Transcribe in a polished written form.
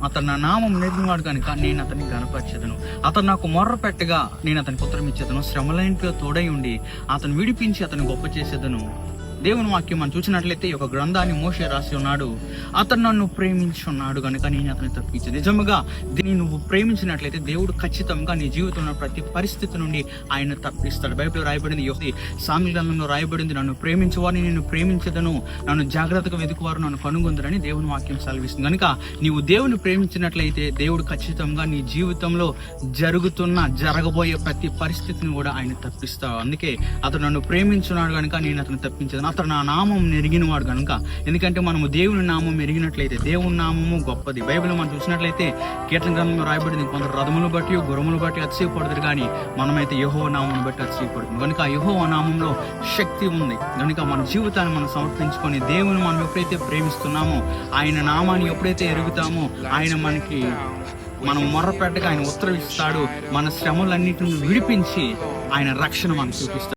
అతను నా నామం నెరిగినవాడు కనుక నేను అతన్ని గణపరచెదను. అతను నాకు మొర్ర పెట్టగా నేను అతనికి ఉత్తరం ఇచ్చేదను. శ్రమలైనట్లో తోడై ఉండి అతను విడిపించి అతను గొప్ప చేసేదను. దేవుని వాక్యం మనం చూసినట్లయితే ఈ యొక్క గ్రంథాన్ని మోషే రాసి ఉన్నాడు. అతను నన్ను ప్రేమించున్నాడు కనుక నేను అతన్ని తప్పించాను. నిజముగా దీన్ని నువ్వు ప్రేమించినట్లయితే దేవుడు ఖచ్చితంగా నీ జీవితంలో ప్రతి పరిస్థితి నుండి ఆయన తప్పిస్తాడు. బైబిల్లో రాయబడింది, సామెతల గ్రంథంలో రాయబడింది, నన్ను ప్రేమించేవారిని నేను ప్రేమించదను, నన్ను జాగ్రత్తగా వెతుకువారు నన్ను కనుగొందరని దేవుని వాక్యం సెలవిస్తుంది. కనుక నీవు దేవుని ప్రేమించినట్లయితే దేవుడు ఖచ్చితంగా నీ జీవితంలో జరగబోయే ప్రతి పరిస్థితిని కూడా ఆయన తప్పిస్తాడు. అందుకే అతను నన్ను ప్రేమించున్నాడు కనుక నేను అతను తప్పించదు. అతను నా నామం ఎరిగిన వాడు కనుక. ఎందుకంటే మనము దేవుని నామం ఎరిగినట్లయితే దేవుని నామము గొప్పది. బైబిల్ మనం చూసినట్లయితే కీర్తన గ్రంథంలో రాయబడింది, కొందరు రథములు బట్టి గుర్రములు బట్టి అతిశయపడదురు కానీ మనమైతే యెహోవా నామమును బట్టి అతిశయపడుతుంది. కనుక యెహోవా నామంలో శక్తి ఉంది. కనుక మన జీవితాన్ని మనం సమర్పించుకొని దేవుని మనం ఎప్పుడైతే ప్రేమిస్తున్నామో, ఆయన నామాన్ని ఎప్పుడైతే ఎరుగుతామో, ఆయన మనకి మనం మొర్రపెట్టగా ఆయన ఉత్తరవిస్తాడు. మన శ్రమలన్నిటిని విడిపించి ఆయన రక్షణ మనకు చూపిస్తాడు.